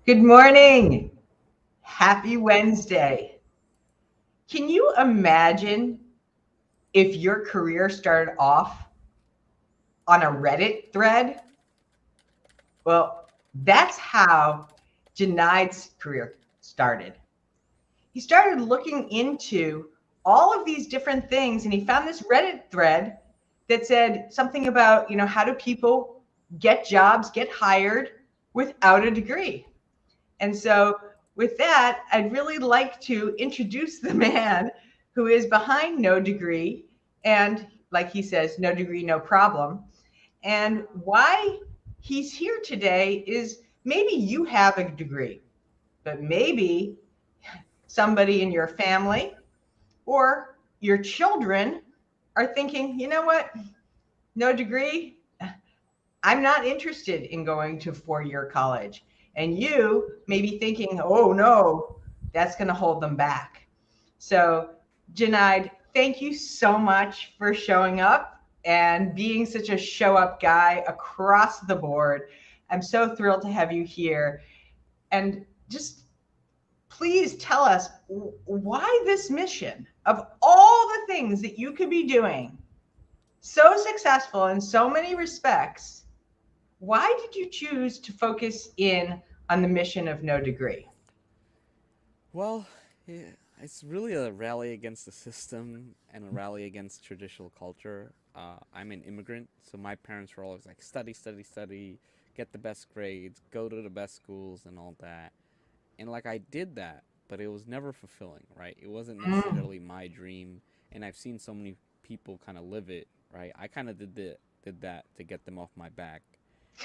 Good morning. Happy Wednesday. Can you imagine if your career started off on a Reddit thread? Well, that's how Junaid's career started. He started looking into all of these different things and he found this Reddit thread that said something about, how do people get jobs, get hired without a degree? And so, with that, I'd really like to introduce the man who is behind No Degree. And like he says, no degree, no problem. And why he's here today is maybe you have a degree, but maybe somebody in your family or your children are thinking, you know what, no degree, I'm not interested in going to 4-year college. And you may be thinking, oh no, that's going to hold them back. So, Junaid, thank you so much for showing up and being such a show up guy across the board. I'm so thrilled to have you here. And just please tell us why this mission of all the things that you could be doing so successful in so many respects. Why did you choose to focus in on the mission of No Degree? Well, yeah, it's really a rally against the system and a rally against traditional culture. I'm an immigrant, so my parents were always like, study, study, study, get the best grades, go to the best schools, and all that. And like, I did that, but it was never fulfilling, right? It wasn't Mm. necessarily my dream, and I've seen so many people kind of live it, right? I kind of did that to get them off my back.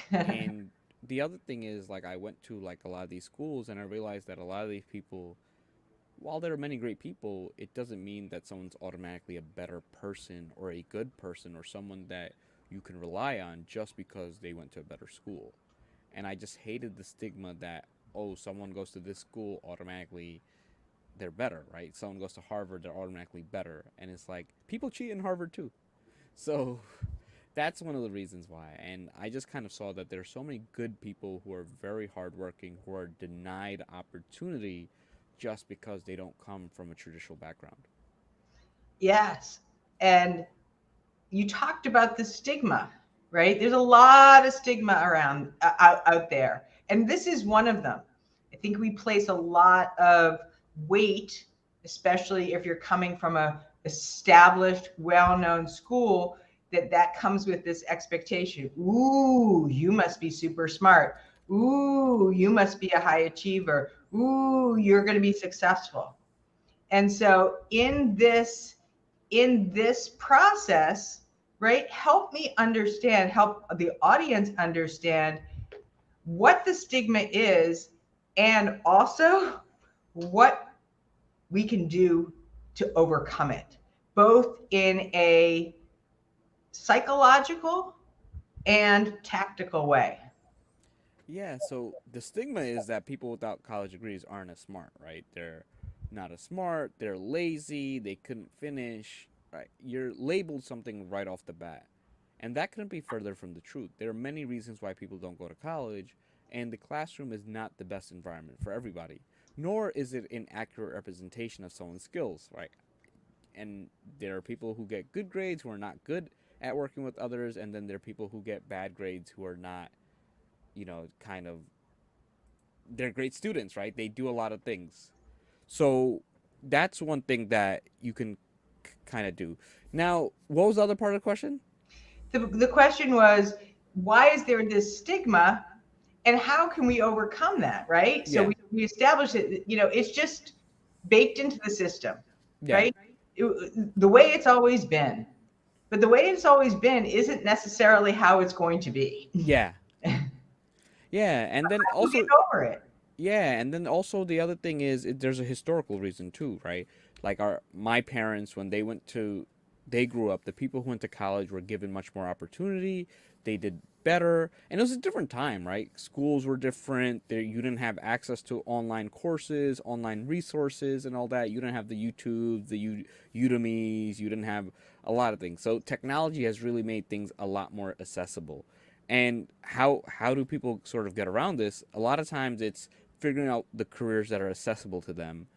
And the other thing is, like, I went to like a lot of these schools, and I realized that a lot of these people, while there are many great people, it doesn't mean that someone's automatically a better person or a good person or someone that you can rely on just because they went to a better school. And I just hated the stigma that, oh, someone goes to this school, automatically they're better, right? Someone goes to Harvard, they're automatically better. And it's like, people cheat in Harvard too. So that's one of the reasons why. And I just kind of saw that there are so many good people who are very hardworking, who are denied opportunity just because they don't come from a traditional background. Yes. And you talked about the stigma, right? There's a lot of stigma around out there. And this is one of them. I think we place a lot of weight, especially if you're coming from a established, well-known school, that comes with this expectation. Ooh, you must be super smart. Ooh, you must be a high achiever. Ooh, you're going to be successful. And so in this process, right, help me understand, help the audience understand what the stigma is and also what we can do to overcome it, both in a psychological and tactical way. Yeah, so the stigma is that people without college degrees aren't as smart, right? They're not as smart, they're lazy, they couldn't finish, right? You're labeled something right off the bat. And that couldn't be further from the truth. There are many reasons why people don't go to college, and the classroom is not the best environment for everybody, nor is it an accurate representation of someone's skills, right? And there are people who get good grades who are not good at working with others, and then there are people who get bad grades who are not, kind of, they're great students, right? They do a lot of things. So that's one thing that you can kind of do. Now, what was the other part of the question? The question was, why is there this stigma and how can we overcome that, right? So Yeah. we established it, it's just baked into the system, Yeah. right? The way it's always been. But the way it's always been isn't necessarily how it's going to be. Yeah. Yeah, and then We'll get also over it. yeah, and then also the other thing is there's a historical reason too, right? Like our my parents when they grew up, the people who went to college were given much more opportunity. They did better, and it was a different time, right? Schools were different. There you didn't have access to online courses, online resources, and all that. You didn't have the YouTube, Udemy's. You didn't have a lot of things. So technology has really made things a lot more accessible. And how do people sort of get around this? A lot of times it's figuring out the careers that are accessible to them,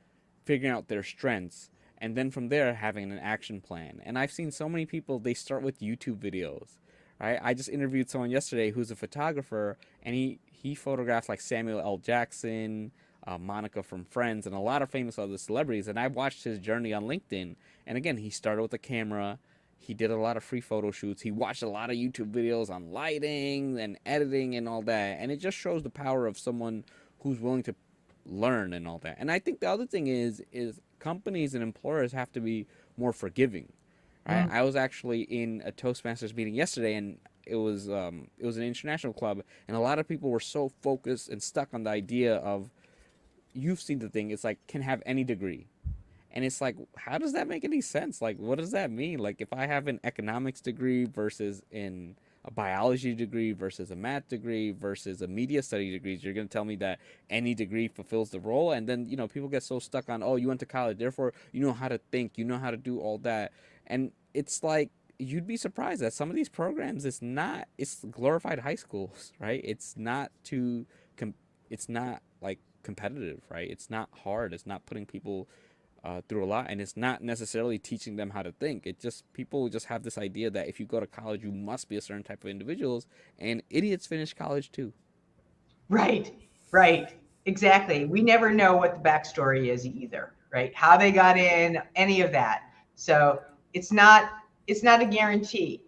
figuring out their strengths, and then from there having an action plan. And I've seen so many people, they start with YouTube videos, right? I just interviewed someone yesterday who's a photographer, and he photographed like Samuel L. Jackson, Monica from Friends, and a lot of famous other celebrities. And I watched his journey on LinkedIn. And again, he started with a camera. He did a lot of free photo shoots. He watched a lot of YouTube videos on lighting and editing and all that. And it just shows the power of someone who's willing to learn and all that. And I think the other thing is companies and employers have to be more forgiving. Right? Mm. I was actually in a Toastmasters meeting yesterday, and it was an international club, and a lot of people were so focused and stuck on the idea of, you've seen the thing. It's like, can have any degree. And it's like, how does that make any sense? Like, what does that mean? Like, if I have an economics degree versus in a biology degree versus a math degree versus a media study degree, you're going to tell me that any degree fulfills the role? And then, people get so stuck on, oh, you went to college, therefore you know how to think, you know how to do all that. And it's like, you'd be surprised that some of these programs, it's glorified high schools, right? It's not like competitive, right? It's not hard. It's not putting people through a lot, and it's not necessarily teaching them how to think. It just, people just have this idea that if you go to college, you must be a certain type of individuals, and idiots finish college too. Right, right. Exactly. We never know what the backstory is either, right? How they got in, any of that. So it's not it's not a guarantee.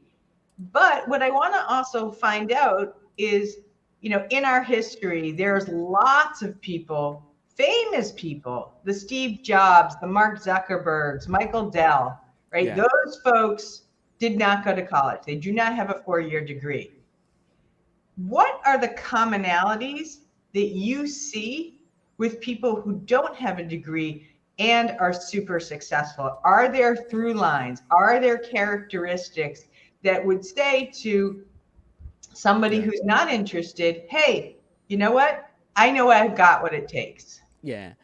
But what I want to also find out is, in our history, there's lots of people, famous people, the Steve Jobs, the Mark Zuckerbergs, Michael Dell, right? Yeah, Those folks did not go to college. They do not have a 4-year degree. What are the commonalities that you see with people who don't have a degree and are super successful? Are there through lines? Are there characteristics that would say to somebody yeah, who's not interested, hey, you know what? I know I've got what it takes. yeah.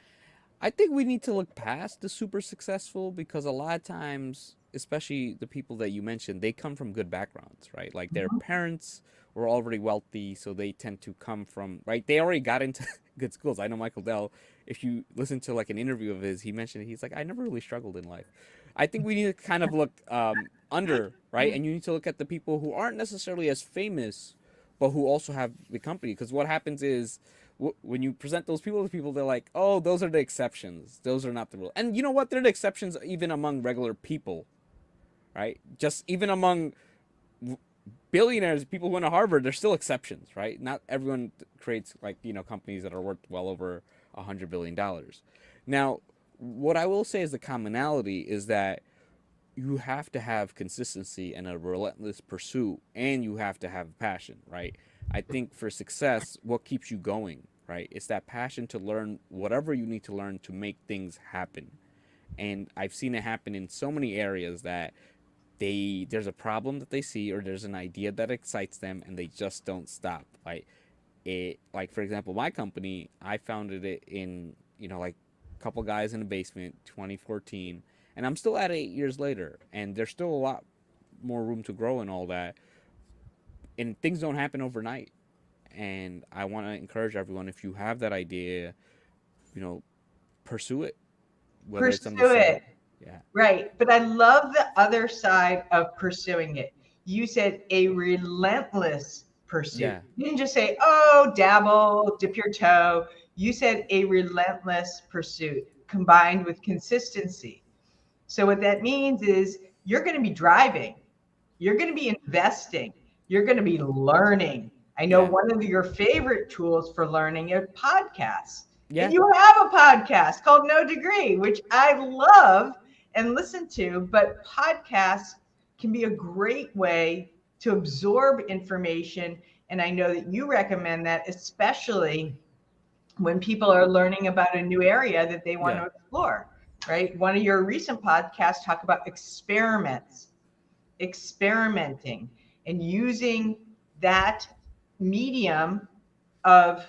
I think we need to look past the super successful, because a lot of times, especially the people that you mentioned, they come from good backgrounds, right? Like their parents were already wealthy, so they tend to come from, right? They already got into good schools. I know Michael Dell, if you listen to like an interview of his, he mentioned, he's like, I never really struggled in life. I think we need to kind of look under, right? And you need to look at the people who aren't necessarily as famous, but who also have the company. Because what happens is, when you present those people to people, they're like, oh, those are the exceptions. Those are not the rule. And you know what? They're the exceptions even among regular people, right? Just even among billionaires, people who went to Harvard, they're still exceptions, right? Not everyone creates like, companies that are worth well over $100 billion. Now, what I will say is the commonality is that you have to have consistency and a relentless pursuit, and you have to have passion, right? I think for success, what keeps you going, right? It's that passion to learn whatever you need to learn to make things happen. And I've seen it happen in so many areas that there's a problem that they see, or there's an idea that excites them, and they just don't stop. Like for example, my company, I founded it in, like a couple guys in a basement, 2014, and I'm still at it 8 years later, and there's still a lot more room to grow and all that. And things don't happen overnight. And I want to encourage everyone, if you have that idea, you know, pursue it, whether it's on the Pursue side. it. Yeah. Right. But I love the other side of pursuing it. You said a relentless pursuit. Yeah. You didn't just say, oh, dabble, dip your toe. You said a relentless pursuit combined with consistency. So, what that means is you're going to be driving, you're going to be investing, you're going to be learning. I know Yeah. one of your favorite tools for learning is podcasts. And Yeah. you have a podcast called No Degree, which I love and listen to. But podcasts can be a great way to absorb information. And I know that you recommend that, especially when people are learning about a new area that they want Yeah. to explore, right? One of your recent podcasts talk about experiments, experimenting, and using that medium of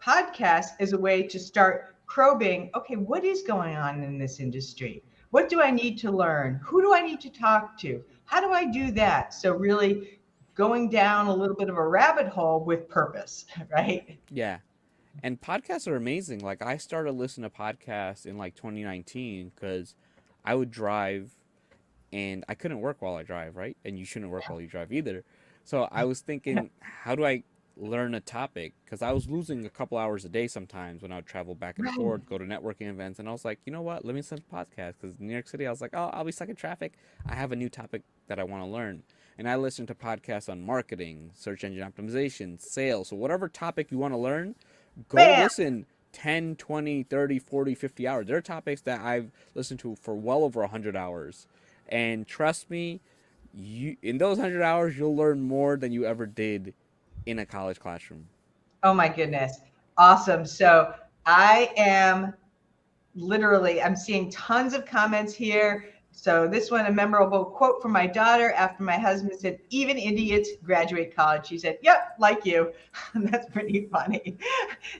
podcast as a way to start probing, okay, what is going on in this industry? What do I need to learn? Who do I need to talk to? How do I do that? So really going down a little bit of a rabbit hole with purpose, right? Yeah. And podcasts are amazing. Like I started listening to podcasts in like 2019 because I would drive and I couldn't work while I drive, right? And you shouldn't work while you drive either. So I was thinking, how do I learn a topic? Because I was losing a couple hours a day sometimes when I would travel back and Right. forth, go to networking events, and I was like, you know what? Let me listen to podcasts. Because in New York City, I was like, oh, I'll be stuck in traffic. I have a new topic that I want to learn. And I listened to podcasts on marketing, search engine optimization, sales. So whatever topic you want to learn, go Bam. listen 10, 20, 30, 40, 50 hours. There are topics that I've listened to for well over 100 hours. And trust me, you in those 100 hours you'll learn more than you ever did in a college classroom. Oh my goodness. Awesome. So I am literally, I'm seeing tons of comments here. So this one, a memorable quote from my daughter after my husband said, even idiots graduate college. She said, yep, like you. That's pretty funny.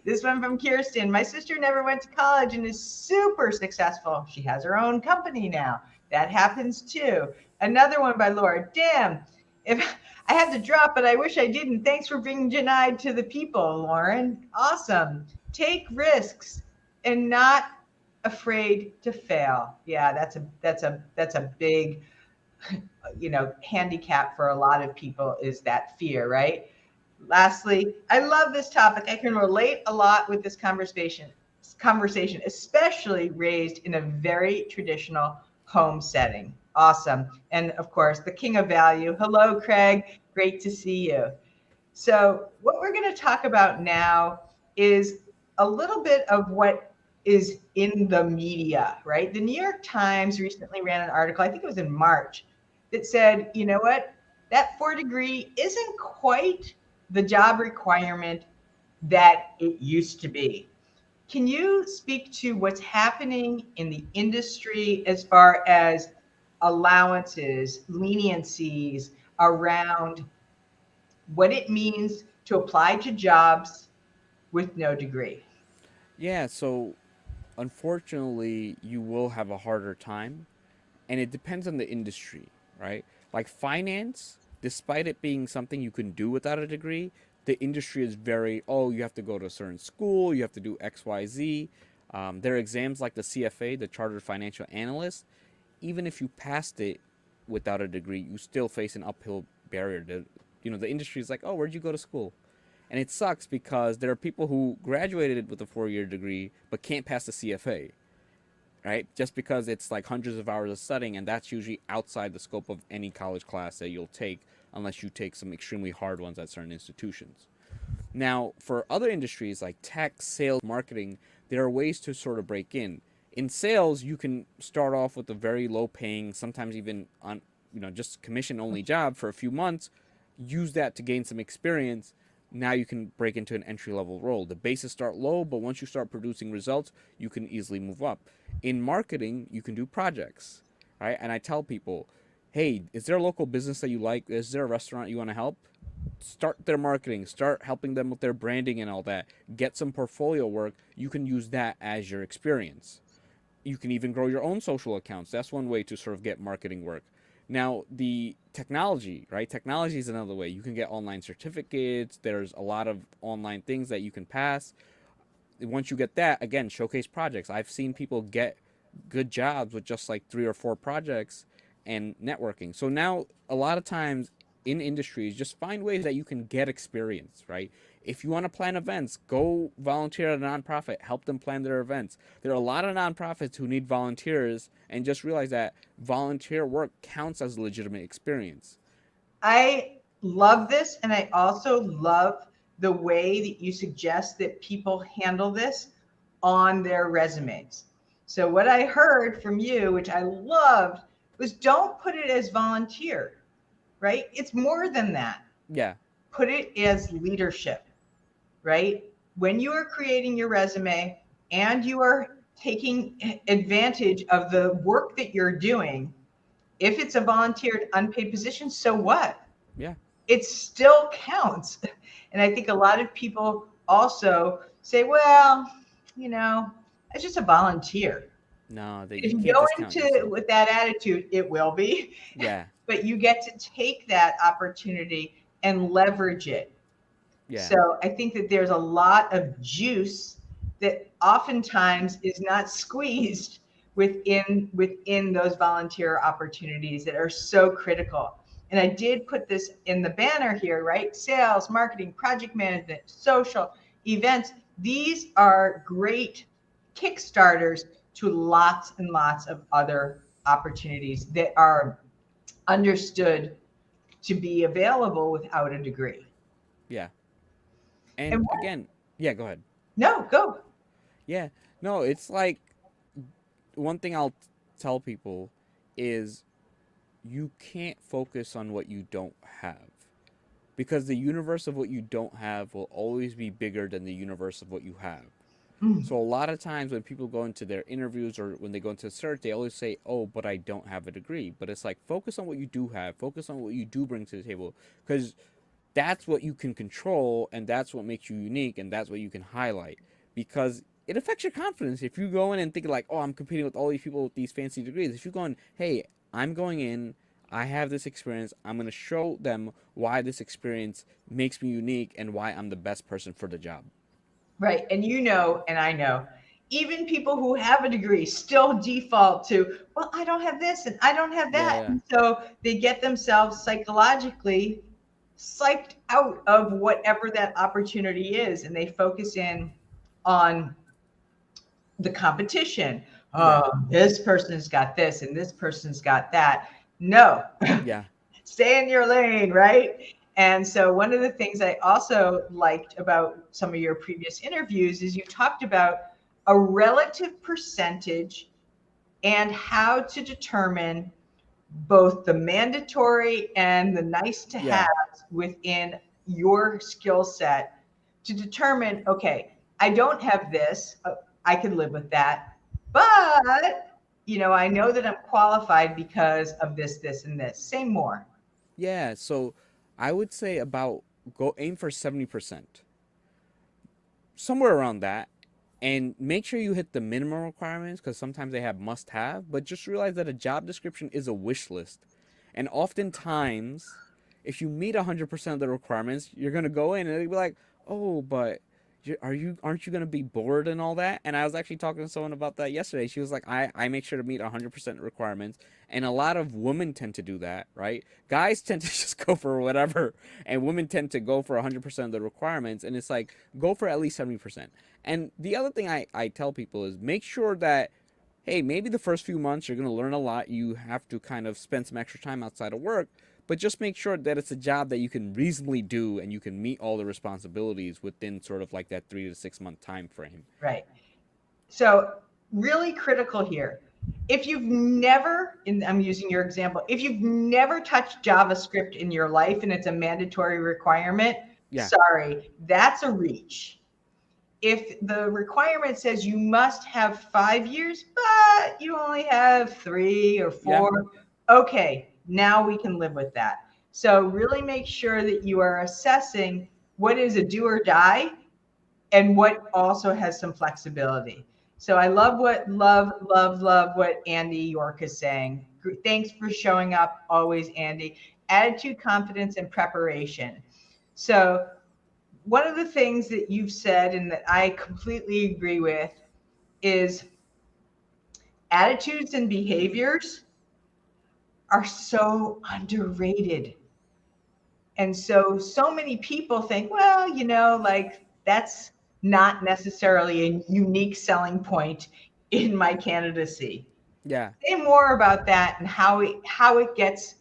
This one from Kirsten, my sister never went to college and is super successful. She has her own company now. That happens too. Another one by Laura, damn, if I had to drop, but I wish I didn't. Thanks for bringing Janai to the people, Lauren. Awesome. Take risks and not afraid to fail. Yeah, that's a big, handicap for a lot of people is that fear, right? Lastly, I love this topic. I can relate a lot with this conversation, especially raised in a very traditional home setting. Awesome. And of course, the king of value. Hello, Craig. Great to see you. So, what we're going to talk about now is a little bit of what is in the media, right? The New York Times recently ran an article, I think it was in March, that said, you know what? That 4 degree isn't quite the job requirement that it used to be. Can you speak to what's happening in the industry as far as allowances, leniencies around what it means to apply to jobs with no degree? Yeah, so unfortunately, you will have a harder time, and it depends on the industry, right? Like finance, despite it being something you can do without a degree, the industry is very, oh, you have to go to a certain school, you have to do XYZ. There are exams like the CFA, the Chartered Financial Analyst. Even if you passed it without a degree, you still face an uphill barrier. The industry is like, oh, where'd you go to school? And it sucks because there are people who graduated with a 4 year degree but can't pass the CFA, right? Just because it's like hundreds of hours of studying, and that's usually outside the scope of any college class that you'll take unless you take some extremely hard ones at certain institutions. Now, for other industries like tech, sales, marketing, there are ways to sort of break in. In sales, you can start off with a very low paying, sometimes even on, just commission only job for a few months, use that to gain some experience. Now you can break into an entry level role. The bases start low, but once you start producing results, you can easily move up. In marketing, you can do projects, right? And I tell people, hey, is there a local business that you like? Is there a restaurant you want to help? Start their marketing, start helping them with their branding and all that. Get some portfolio work. You can use that as your experience. You can even grow your own social accounts. That's one way to sort of get marketing work. Now, the technology, right? Technology is another way. You can get online certificates. There's a lot of online things that you can pass. Once you get that, again, showcase projects. I've seen people get good jobs with just like 3 or 4 projects and networking. So now, a lot of times in industries, just find ways that you can get experience, right? If you want to plan events, go volunteer at a nonprofit, help them plan their events. There are a lot of nonprofits who need volunteers, and just realize that volunteer work counts as a legitimate experience. I love this. And I also love the way that you suggest that people handle this on their resumes. So, what I heard from you, which I loved, was don't put it as volunteer, right? It's more than that. Yeah, Put it as leadership, right? When you are creating your resume and you are taking advantage of the work that you're doing, if it's a volunteered unpaid position, so what? yeah. It still counts. And I think a lot of people also say, well, you know, it's just a volunteer. No, that If you you can't go discount into yourself. with that attitude, it will be, Yeah, but you get to take that opportunity and leverage it. Yeah. So I think that there's a lot of juice that oftentimes is not squeezed within those volunteer opportunities that are so critical. And I did put this in the banner here, right? Sales, marketing, project management, social, events. These are great kickstarters to lots and lots of other opportunities that are understood to be available without a degree. Yeah. And And again, yeah, go ahead. no, go. Yeah. No, it's like one thing I'll tell people is you can't focus on what you don't have because the universe of what you don't have will always be bigger than the universe of what you have. Mm, So a lot of times when people go into their interviews or when they go into search, they always say, "Oh, but I don't have a degree." But it's like focus on what you do have, focus on what you do bring to the table, because that's what you can control and that's what makes you unique and that's what you can highlight because it affects your confidence. If you go in and think like, "Oh, I'm competing with all these people with these fancy degrees," if you go in, "Hey, I'm going in, I have this experience, I'm going to show them why this experience makes me unique and why I'm the best person for the job." right. And you know, and I know, even people who have a degree still default to, well, I don't have this and I don't have Yeah, that. yeah. And so they get themselves psychologically psyched out of whatever that opportunity is. And they focus in on the competition. Yeah. Oh, this person's got this and this person's got that. No, Yeah. stay in your lane, right? And so, one of the things I also liked about some of your previous interviews is you talked about a relative percentage and how to determine both the mandatory and the nice to have Yeah. within your skill set to determine, okay, I don't have this, I can live with that, but I know that I'm qualified because of this, this, and this. Say more. Yeah. So I would say about go aim for 70%. Somewhere around that, and make sure you hit the minimum requirements because sometimes they have must have, but just realize that a job description is a wish list. And oftentimes, if you meet 100% of the requirements, you're going to go in and they'll be like, "Oh, but aren't you going to be bored and all that?" And I was actually talking to someone about that yesterday. She was like, I make sure to meet 100% requirements. And a lot of women tend to do that, right? Guys tend to just go for whatever, and women tend to go for 100% of the requirements. And it's like, go for at least 70%. And the other thing I tell people is make sure that, hey, maybe the first few months you're going to learn a lot. You have to kind of spend some extra time outside of work, but just make sure that it's a job that you can reasonably do and you can meet all the responsibilities within sort of like that 3 to 6 month time frame. Right. So, really critical here. If you've never, and I'm using your example, if you've never touched JavaScript in your life and it's a mandatory requirement, Yeah, sorry, that's a reach. If the requirement says you must have 5 years, but you only have 3 or 4, yeah, okay, now we can live with that. So, really make sure that you are assessing what is a do or die and what also has some flexibility. So I love what Andy York is saying. Thanks for showing up always, Andy. Attitude, confidence, and preparation. So one of the things that you've said and that I completely agree with is attitudes and behaviors are so underrated. And so many people think, well, like that's not necessarily a unique selling point in my candidacy. yeah. Say more about that and how it gets It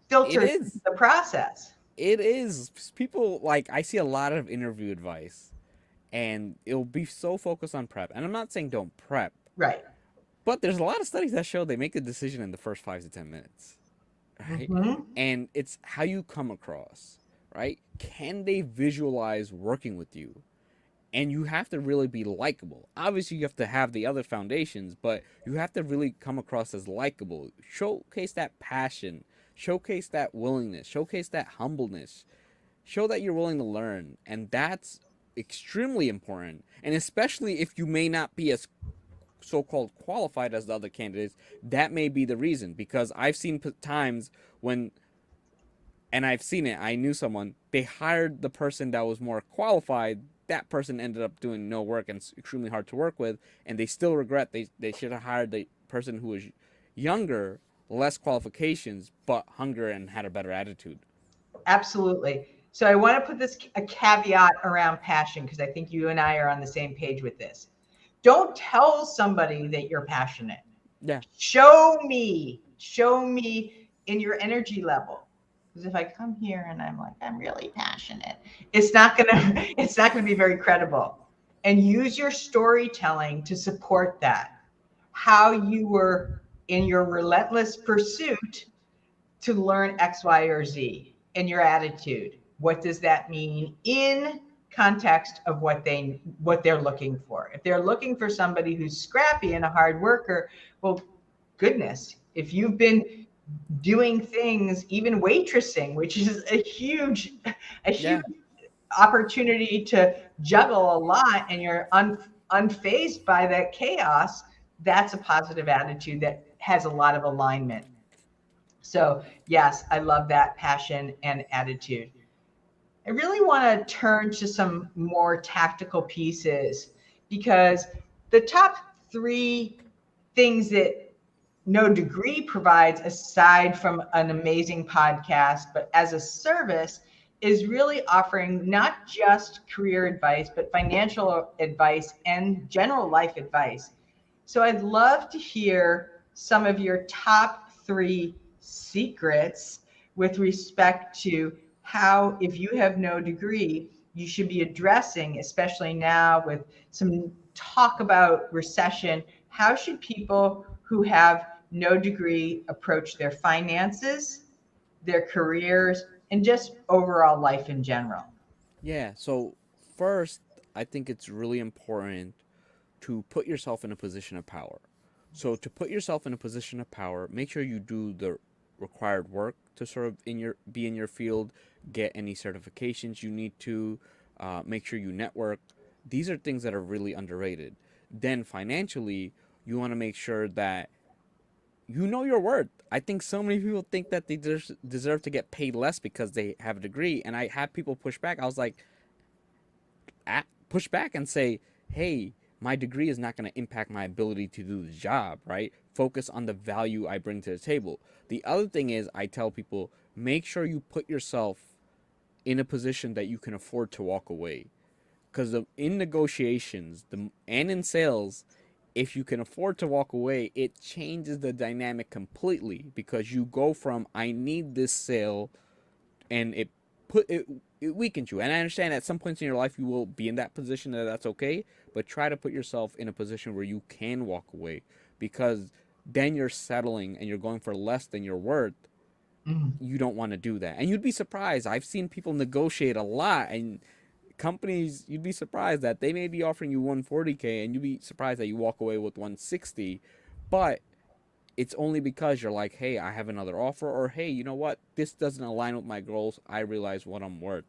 filtered into is. the process. It is. People like, I see a lot of interview advice and it'll be so focused on prep. And I'm not saying don't prep, Right. but there's a lot of studies that show they make a decision in the first 5 to 10 minutes, right? Mm-hmm. And it's how you come across, right? Can they visualize working with you? And you have to really be likable. Obviously, you have to have the other foundations, but you have to really come across as likable. Showcase that passion, showcase that willingness, showcase that humbleness, show that you're willing to learn. And that's extremely important. And especially if you may not be as so-called qualified as the other candidates, that may be the reason. Because I've seen times when And I've seen it. I knew someone. They hired the person that was more qualified. That person ended up doing no work and extremely hard to work with, and they still regret they should have hired the person who was younger, less qualifications, but hunger and had a better attitude. Absolutely. So I want to put this a caveat around passion because I think you and I are on the same page with this. Don't tell somebody that you're passionate. Yeah, Show me in your energy level. Because if I come here and I'm like, I'm really passionate, it's not gonna be very credible. And use your storytelling to support that. How you were in your relentless pursuit to learn X, Y, or Z and your attitude. What does that mean in context of what they're looking for? If they're looking for somebody who's scrappy and a hard worker, well, goodness, if you've been doing things, even waitressing, which is a huge yeah, opportunity to juggle a lot, and you're unfazed by that chaos, that's a positive attitude that has a lot of alignment. So, yes, I love that passion and attitude. I really want to turn to some more tactical pieces because the top three things that No Degree provides, aside from an amazing podcast, but as a service, is really offering not just career advice, but financial advice and general life advice. So I'd love to hear some of your top three secrets with respect to how, if you have no degree, you should be addressing, especially now with some talk about recession, how should people who have no degree approach their finances, their careers, and just overall life in general? yeah. So first, I think it's really important to put yourself in a position of power. So to put yourself in a position of power, make sure you do the required work to sort of be in your field, get any certifications you need to, make sure you network. These are things that are really underrated. Then financially, you want to make sure that you know your worth. I think so many people think that they deserve to get paid less because they have a degree, and I have people push back. I was like, push back and say, hey, my degree is not going to impact my ability to do the job, right? Focus on the value I bring to the table. The other thing is, I tell people, make sure you put yourself in a position that you can afford to walk away. Because in negotiations and in sales, if you can afford to walk away, it changes the dynamic completely because you go from, I need this sale, and it weakens you. And I understand at some points in your life you will be in that position, that's okay, but try to put yourself in a position where you can walk away, because then you're settling and you're going for less than your worth. Mm. You don't want to do that. And you'd be surprised. I've seen people negotiate a lot, and companies, you'd be surprised that they may be offering you 140K and you'd be surprised that you walk away with 160. But it's only because you're like, hey, I have another offer, or hey, you know what? This doesn't align with my goals. I realize what I'm worth.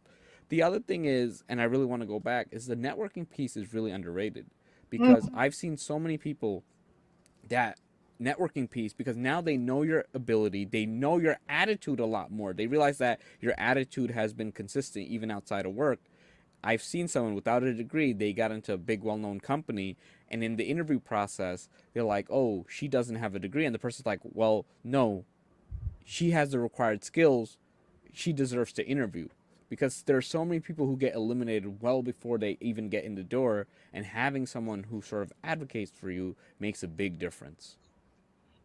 The other thing is, and I really want to go back, is the networking piece is really underrated, because Mm. I've seen so many people that networking piece, because now they know your ability, they know your attitude a lot more. They realize that your attitude has been consistent even outside of work. I've seen someone without a degree, they got into a big well known company, and in the interview process, they're like, oh, she doesn't have a degree. And the person's like, well, no, she has the required skills. She deserves to interview. Because there are so many people who get eliminated well before they even get in the door, and having someone who sort of advocates for you makes a big difference.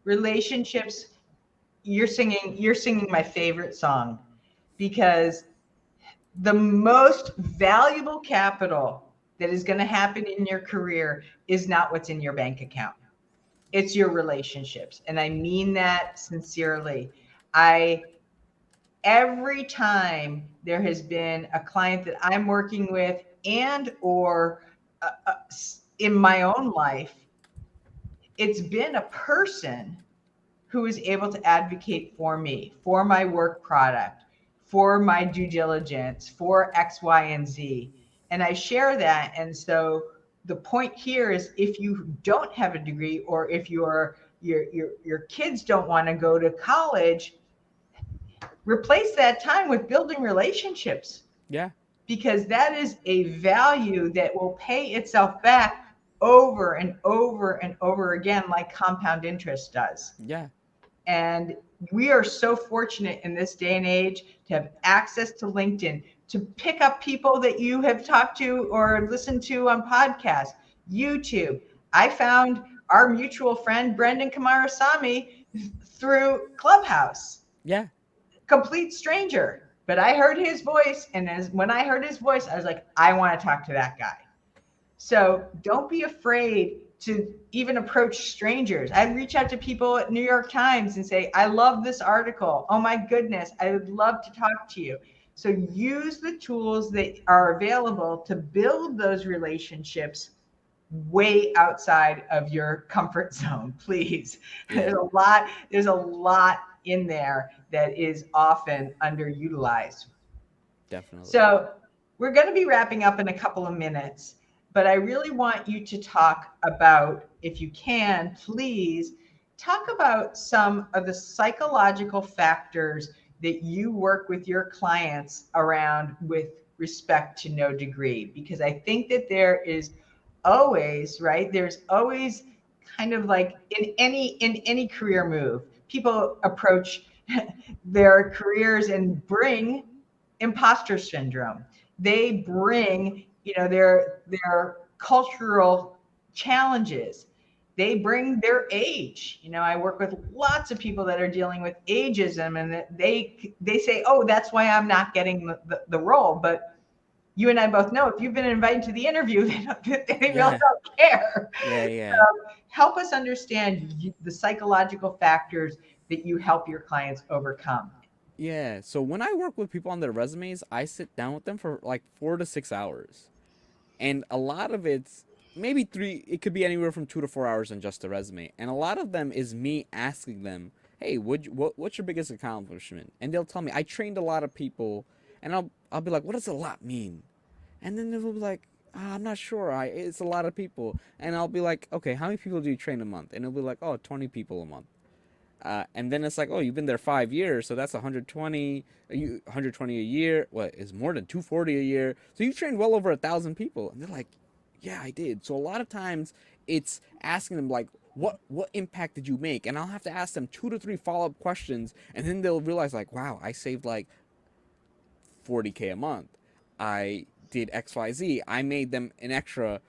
Relationships, you're singing my favorite song because the most valuable capital that is going to happen in your career is not what's in your bank account. It's your relationships. And I mean that sincerely. I Every time there has been a client that I'm working with and or in my own life, it's been a person who is able to advocate for me, for my work product, for my due diligence, for X, Y, and Z. And I share that. And so the point here is if you don't have a degree, or if your kids don't want to go to college, replace that time with building relationships, Yeah. because that is a value that will pay itself back over and over and over again, like compound interest does. Yeah. And we are so fortunate in this day and age to have access to LinkedIn, to pick up people that you have talked to or listened to on podcasts, YouTube. I found our mutual friend, Brendan Kamarasamy, through Clubhouse. Yeah. Complete stranger. But I heard his voice. And when I heard his voice, I was like, I want to talk to that guy. So don't be afraid to even approach strangers. I reach out to people at New York Times and say, I love this article. Oh my goodness, I would love to talk to you. So use the tools that are available to build those relationships way outside of your comfort zone, please. Yeah. There's a lot in there that is often underutilized. Definitely. So we're going to be wrapping up in a couple of minutes, but I really want you to talk about, if you can, please talk about some of the psychological factors that you work with your clients around with respect to no degree, because I think that there is always, right? There's always kind of like in any career move, people approach their careers and bring imposter syndrome. They bring, their cultural challenges. They bring their age. I work with lots of people that are dealing with ageism, and they say, "Oh, that's why I'm not getting the role." But you and I both know if you've been invited to the interview, they really Yeah. don't care. Yeah. Yeah. Help us understand the psychological factors that you help your clients overcome. Yeah. So when I work with people on their resumes, I sit down with them for like 4 to 6 hours. And a lot of it's maybe three, it could be anywhere from 2 to 4 hours on just the resume. And a lot of them is me asking them, hey, what's your biggest accomplishment? And they'll tell me, I trained a lot of people. And I'll be like, what does a lot mean? And then they'll be like, I'm not sure. It's a lot of people. And I'll be like, okay, how many people do you train a month? And it'll be like, oh, 20 people a month. And then it's like, oh, you've been there 5 years, so that's 120, 120 a year. What is more than 240 a year? So you trained well over 1,000 people. And they're like, yeah, I did. So a lot of times it's asking them like, what impact did you make? And I'll have to ask them 2 to 3 follow-up questions, and then they'll realize like, wow, I saved like 40K a month. I did XYZ. I made them an extra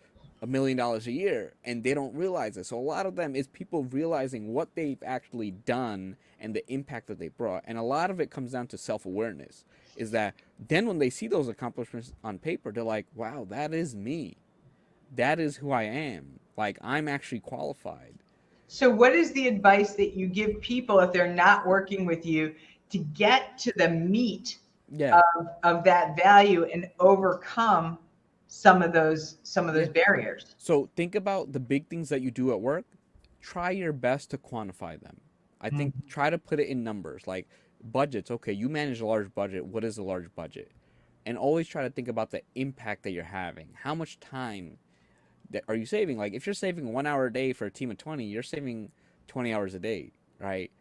$1 million a year, and they don't realize it. So a lot of them is people realizing what they've actually done and the impact that they brought. And a lot of it comes down to self-awareness. Is that then when they see those accomplishments on paper, they're like, wow, that is me. That is who I am. Like, I'm actually qualified. So, what is the advice that you give people if they're not working with you to get to the meat Yeah. of that value and overcome some of those Yeah. barriers? So think about the big things that you do at work. Try your best to quantify them. I think Mhm. try to put it in numbers like budgets. Okay, you manage a large budget. What is a large budget? And always try to think about the impact that you're having. How much time that are you saving? Like if you're saving 1 hour a day for a team of 20, you're saving 20 hours a day, right?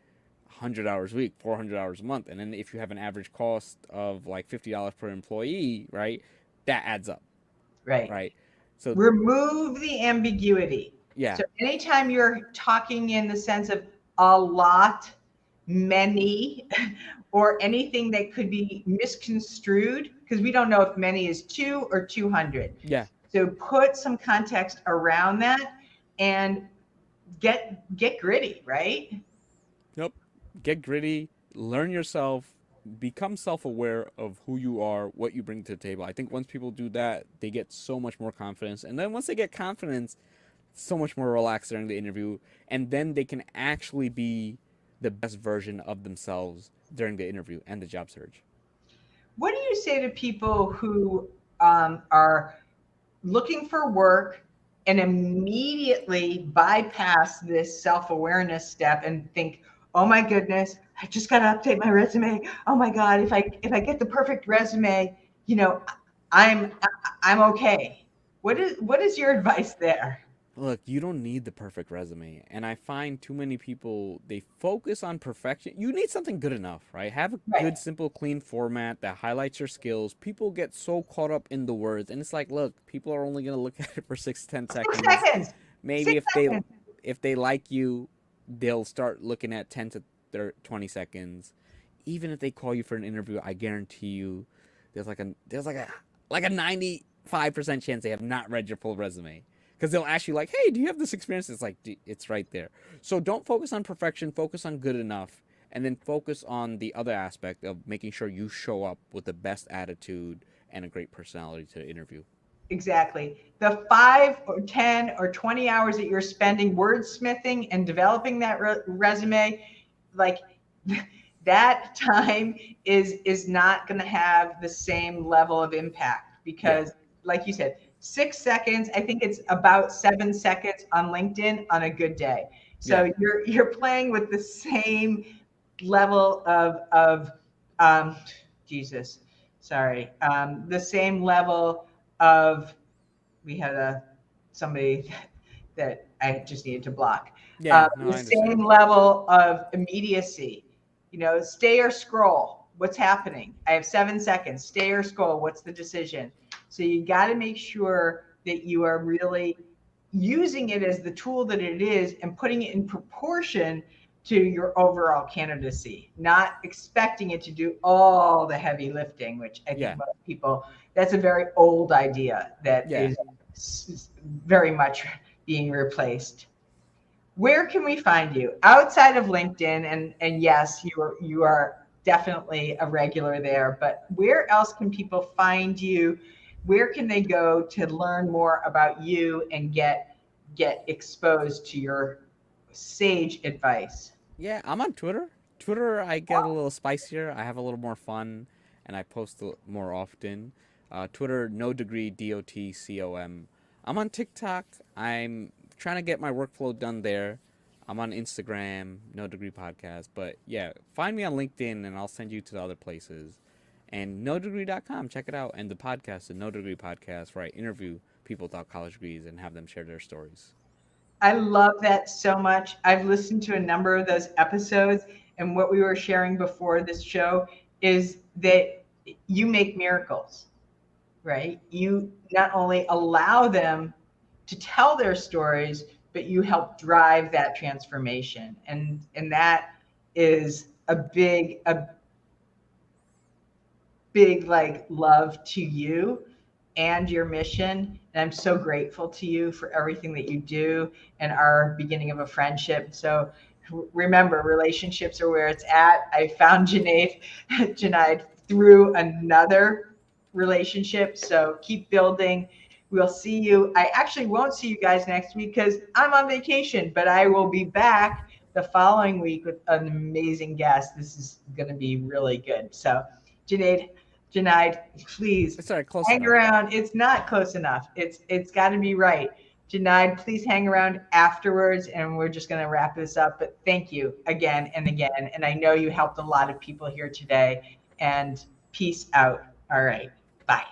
100 hours a week, 400 hours a month. And then if you have an average cost of like $50 per employee, right? That adds up, Right. right? So Remove the ambiguity. yeah, So, anytime you're talking in the sense of a lot, many, or anything that could be misconstrued, because we don't know if many is 2 or 200. yeah. So put some context around that and get gritty, right? Nope. Get gritty, learn yourself, become self aware of who you are, what you bring to the table. I think once people do that, they get so much more confidence. And then once they get confidence, so much more relaxed during the interview. And then they can actually be the best version of themselves during the interview and the job search. What do you say to people who are looking for work and immediately bypass this self-awareness step and think, "Oh my goodness, I just got to update my resume. Oh my God, if I get the perfect resume, you know, I'm I'm okay." What is your advice there? Look, you don't need the perfect resume. And I find too many people, they focus on perfection. You need something good enough, right? Have a Right. good, simple, clean format that highlights your skills. People get so caught up in the words. And it's like, look, people are only going to look at it for 6 6 to 10 seconds. seconds. Maybe 6 seconds. if they like you, they'll start looking at 10 to 30, 20 seconds. Even if they call you for an interview, I guarantee you there's like a 95% chance they have not read your full resume, because they'll ask you like, "Hey, do you have this experience?" It's like it's right there. So don't focus on perfection. Focus on good enough, and then focus on the other aspect of making sure you show up with the best attitude and a great personality to the interview. Exactly. The 5 or 10 or 20 hours that you're spending wordsmithing and developing that resume, like that time is not going to have the same level of impact Yeah, because, like you said, 6 seconds. I think it's about 7 seconds on LinkedIn on a good day. yeah, So you're playing with the same level of um, Jesus, sorry, the same level of we had somebody that I just needed to block. yeah. No, The I understand. same level of immediacy. Stay or scroll. What's happening? I have 7 seconds. Stay or scroll. What's the decision? So you got to make sure that you are really using it as the tool that it is and putting it in proportion to your overall candidacy, not expecting it to do all the heavy lifting, which I think Yeah, most people, that's a very old idea that yeah. is very much being replaced. Where can we find you outside of LinkedIn? And yes, you are definitely a regular there, but where else can people find you? Where can they go to learn more about you and get exposed to your sage advice? Yeah, I'm on Twitter. Twitter, I get a little spicier. I have a little more fun, and I post more often. Twitter, no degree DOTCOM. I'm on TikTok. I'm trying to get my workflow done there. I'm on Instagram, no degree podcast. But yeah, find me on LinkedIn, and I'll send you to the other places. And nodegree.com, check it out. And the podcast, the No Degree Podcast, where I interview people without college degrees and have them share their stories. I love that so much. I've listened to a number of those episodes, and what we were sharing before this show is that you make miracles, right? You not only allow them to tell their stories, but you help drive that transformation. And that is a big like love to you and your mission. And I'm so grateful to you for everything that you do and our beginning of a friendship. So remember, relationships are where it's at. I found Junaid through another relationship. So keep building. We'll see you. I actually won't see you guys next week because I'm on vacation, but I will be back the following week with an amazing guest. This is going to be really good. So, Junaid, Junaid, please It's all right, close hang enough. around. It's not close enough. It's got to be right. Junaid, please hang around afterwards, and we're just going to wrap this up. But thank you again and again. And I know you helped a lot of people here today. And peace out. All right. Bye.